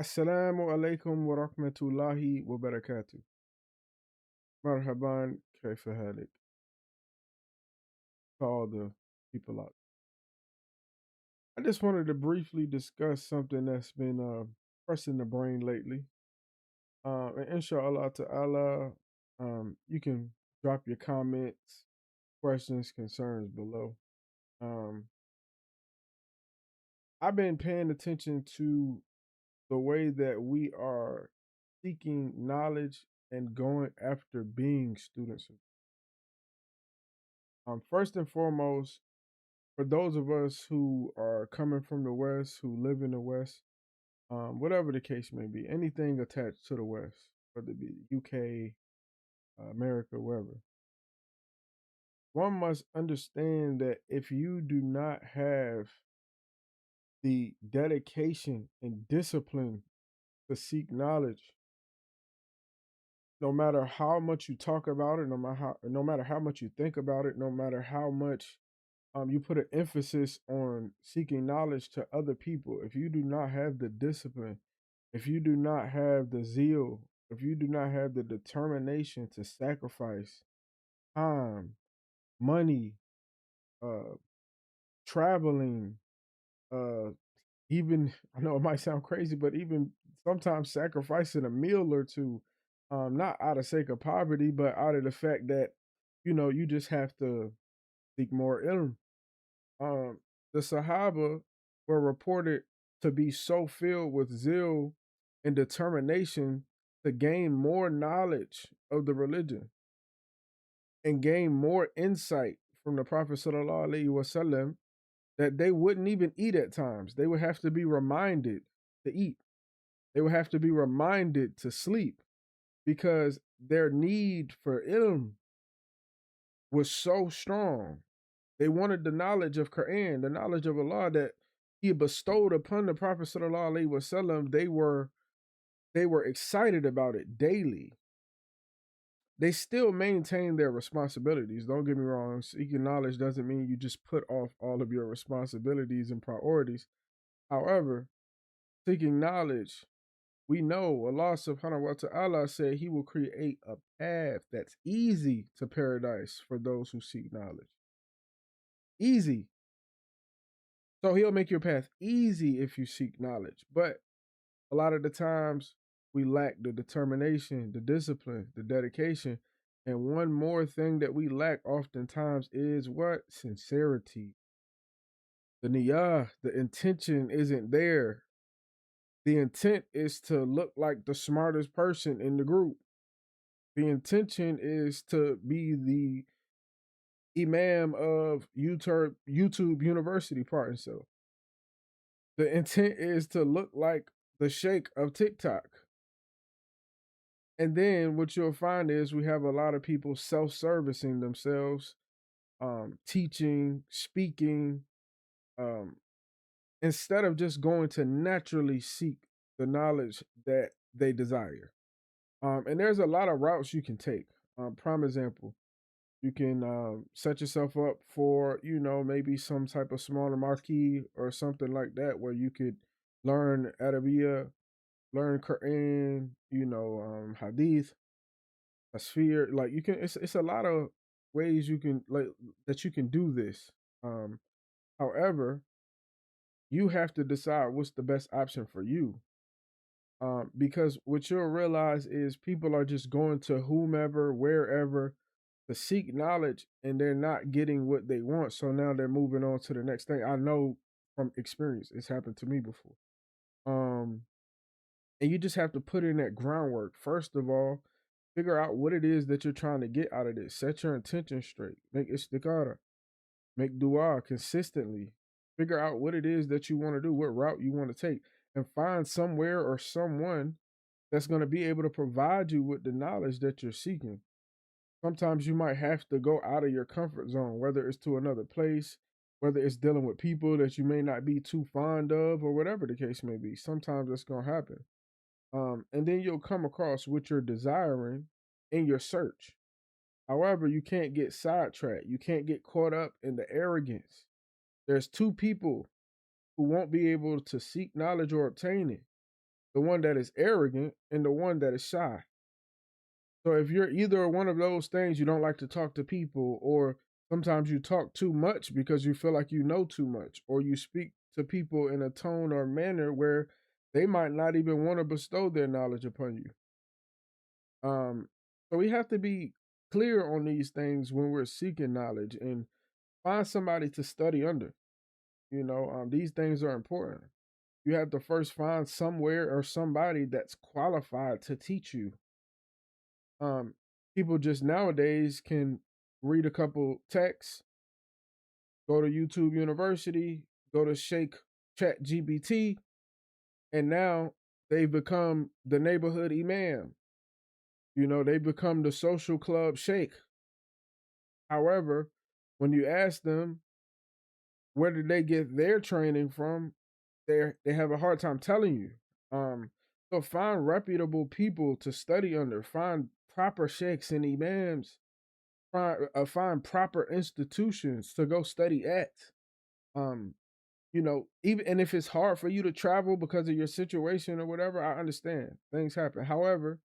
Assalamu alaikum wa rahmatullahi wa barakatuh. Marhaban, kaifa halik? To all the people out. I just wanted to briefly discuss something that's been pressing the brain lately. And inshallah ta'ala, you can drop your comments, questions, concerns below. Um, I've been paying attention to the way that we are seeking knowledge and going after being students. First and foremost, for those of us who are coming from the West, who live in the West, whatever the case may be, anything attached to the West, whether it be UK, America, wherever, one must understand that if you do not have the dedication and discipline to seek knowledge, no matter how much you talk about it, no matter how much you think about it, no matter how much you put an emphasis on seeking knowledge to other people, if you do not have the discipline, if you do not have the zeal, if you do not have the determination to sacrifice time, money, uh, traveling, uh, even I know it might sound crazy, but even sometimes sacrificing a meal or two, not out of sake of poverty, but out of the fact that you just have to seek more ilm. Um, the Sahaba were reported to be so filled with zeal and determination to gain more knowledge of the religion and gain more insight from the Prophet sallallahu alaihi wasallam that they wouldn't even eat at times. They would have to be reminded to eat. They would have to be reminded to sleep because their need for ilm was so strong. They wanted the knowledge of Qur'an, the knowledge of Allah that He bestowed upon the Prophet sallallahu alaihi wasallam. They were excited about it daily. They still maintain their responsibilities. Don't get me wrong. Seeking knowledge doesn't mean you just put off all of your responsibilities and priorities. However, seeking knowledge, we know Allah subhanahu wa ta'ala said He will create a path that's easy to paradise for those who seek knowledge. Easy. So He'll make your path easy if you seek knowledge. But a lot of the times we lack the determination, the discipline, the dedication. And one more thing that we lack oftentimes is what? Sincerity. The niyah, the intention isn't there. The intent is to look like the smartest person in the group. The intention is to be the imam of YouTube University, pardon so. The intent is to look like the sheikh of TikTok. And then what you'll find is we have a lot of people self-servicing themselves, teaching, speaking, um, instead of just going to naturally seek the knowledge that they desire. And there's a lot of routes you can take. Prime example, you can set yourself up for, maybe some type of smaller marquee or something like that where you could learn Arabiya, learn Quran, Hadith, a sphere. Like you can, it's a lot of ways you can like that you can do this. However, you have to decide what's the best option for you. Because what you'll realize is people are just going to whomever, wherever, to seek knowledge, and they're not getting what they want. So now they're moving on to the next thing. I know from experience, it's happened to me before. Um, and you just have to put in that groundwork. First of all, figure out what it is that you're trying to get out of this. Set your intention straight. Make istikhara. Make dua consistently. Figure out what it is that you want to do, what route you want to take, and find somewhere or someone that's going to be able to provide you with the knowledge that you're seeking. Sometimes you might have to go out of your comfort zone, whether it's to another place, whether it's dealing with people that you may not be too fond of, or whatever the case may be. Sometimes that's going to happen. And then you'll come across what you're desiring in your search. However, you can't get sidetracked. You can't get caught up in the arrogance. There's two people who won't be able to seek knowledge or obtain it. the one that is arrogant and the one that is shy. So if you're either one of those things, you don't like to talk to people, or sometimes you talk too much because you feel like you know too much, or you speak to people in a tone or manner where they might not even want to bestow their knowledge upon you. So we have to be clear on these things when we're seeking knowledge and find somebody to study under. These things are important. You have to first find somewhere or somebody that's qualified to teach you. Um, People just nowadays can read a couple texts, go to YouTube University, go to Shake Chat GBT, and now they've become the neighborhood imam. They become the social club sheikh. However, when you ask them where did they get their training from, they have a hard time telling you. So find reputable people to study under. Find proper sheikhs and imams. Find proper institutions to go study at. Um, even and if it's hard for you to travel because of your situation or whatever, I understand. Things happen. However,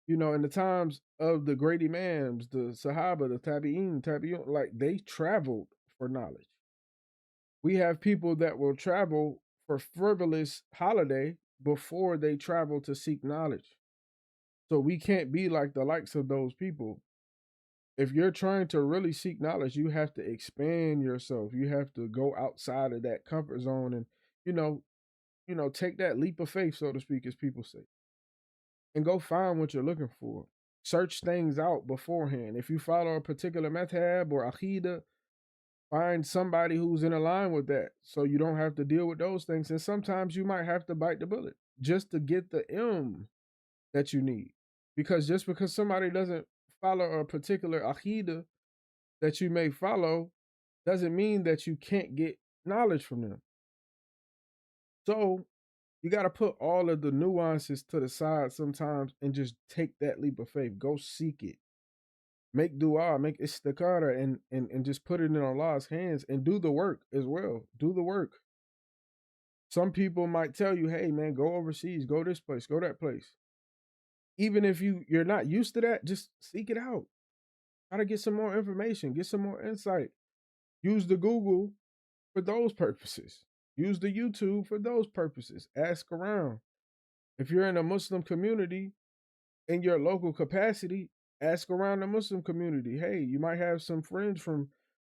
in the times of the great imams, the Sahaba, the Tabi'un, like they traveled for knowledge. We have people that will travel for frivolous holiday before they travel to seek knowledge. So we can't be like the likes of those people. If you're trying to really seek knowledge, you have to expand yourself. You have to go outside of that comfort zone and, you know, take that leap of faith, so to speak, as people say, and go find what you're looking for. Search things out beforehand. If you follow a particular madhab or aqīdah, find somebody who's in line with that so you don't have to deal with those things. And sometimes you might have to bite the bullet just to get the that you need. Because just because somebody doesn't follow a particular aqīdah that you may follow doesn't mean that you can't get knowledge from them. So you got to put all of the nuances to the side sometimes and just take that leap of faith. Go seek it. Make dua, make istikhara, and just put it in Allah's hands and do the work as well. Do the work. Some people might tell you, hey man, go overseas, go this place, go that place. Even if you're not used to that, just seek it out. Try to get some more information, get some more insight. Use the Google for those purposes. Use the YouTube for those purposes. Ask around. If you're in a Muslim community in your local capacity, ask around the Muslim community. Hey, you might have some friends from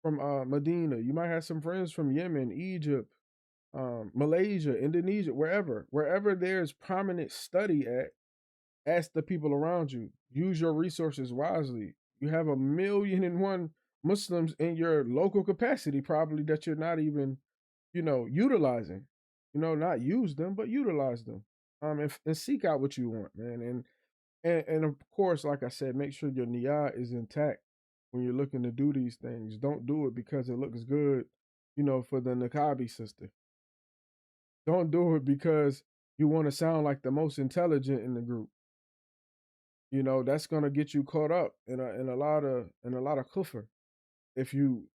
Medina. You might have some friends from Yemen, Egypt, Malaysia, Indonesia, wherever there's prominent study at. Ask the people around you. Use your resources wisely. You have 1,000,001 Muslims in your local capacity, probably that you're not even, utilizing. Not use them, but utilize them. And seek out what you want, man. And of course, like I said, make sure your niyah is intact when you're looking to do these things. Don't do it because it looks good, for the Niqabi sister. Don't do it because you want to sound like the most intelligent in the group. That's gonna get you caught up in a lot of kufr. If you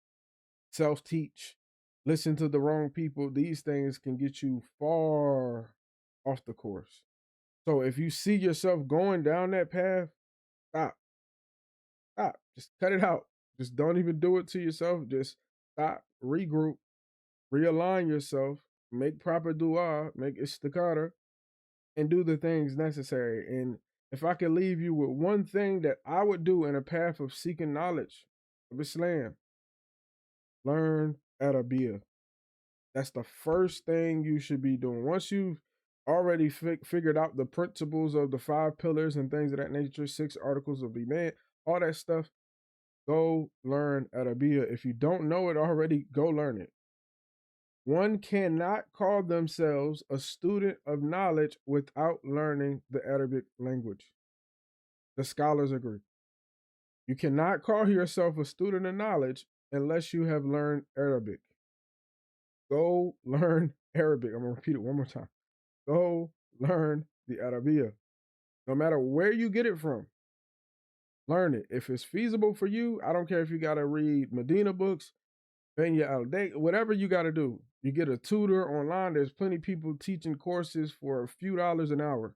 self-teach, listen to the wrong people, these things can get you far off the course. So if you see yourself going down that path, stop. Stop. Just cut it out. Just don't even do it to yourself. Just stop, regroup, realign yourself, make proper dua, make istikhara, and do the things necessary. And if I could leave you with one thing that I would do in a path of seeking knowledge of Islam, learn Arabiya. That's the first thing you should be doing. Once you've already figured out the principles of the 5 pillars and things of that nature, 6 articles of Īmān, all that stuff, go learn Arabiya. If you don't know it already, go learn it. One cannot call themselves a student of knowledge without learning the Arabic language. The scholars agree. You cannot call yourself a student of knowledge unless you have learned Arabic. Go learn Arabic. I'm going to repeat it one more time. Go learn the Arabiya. No matter where you get it from, learn it. If it's feasible for you, I don't care if you got to read Medina books, Bang you out. Whatever you got to do. You get a tutor online. There's plenty of people teaching courses for a few dollars an hour.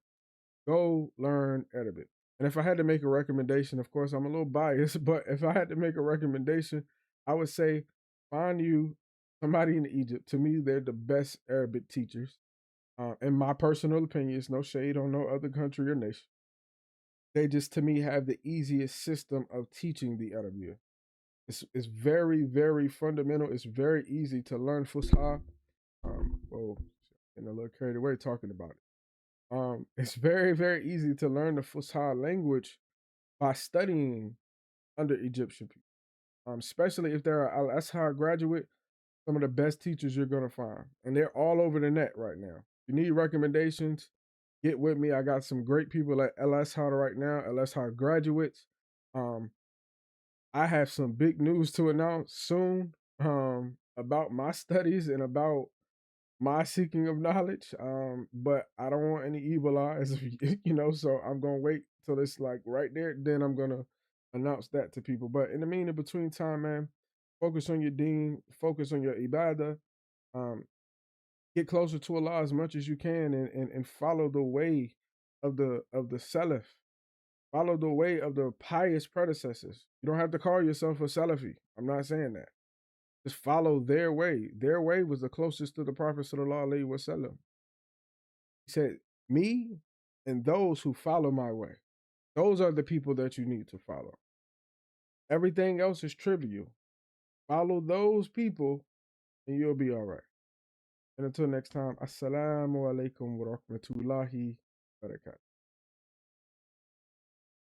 Go learn Arabic. And if I had to make a recommendation, of course, I'm a little biased, but if I had to make a recommendation, I would say find you somebody in Egypt. To me, they're the best Arabic teachers. In my personal opinion, it's no shade on no other country or nation. They just, to me, have the easiest system of teaching the Arabic. It's very, very fundamental. It's very easy to learn Fusha. Whoa, getting a little carried away talking about it. It's very, very easy to learn the Fusha language by studying under Egyptian people. Especially if they're Al Azhar graduate, some of the best teachers you're gonna find, and they're all over the net right now. If you need recommendations, get with me. I got some great people at Al Azhar right now, Al Azhar graduates. Um, I have some big news to announce soon about my studies and about my seeking of knowledge. But I don't want any evil eyes, so I'm gonna wait till it's like right there. Then I'm gonna announce that to people. But in the mean in between time, man, focus on your deen, focus on your ibadah, um, get closer to Allah as much as you can and follow the way of the Salaf. Follow the way of the pious predecessors. You don't have to call yourself a Salafi. I'm not saying that. Just follow their way. Their way was the closest to the Prophet sallallahu alaihi wasallam. He said, "Me and those who follow my way, those are the people that you need to follow. Everything else is trivial. Follow those people, and you'll be all right." And until next time, assalamu alaikum wa rahmatullahi wa barakatuh.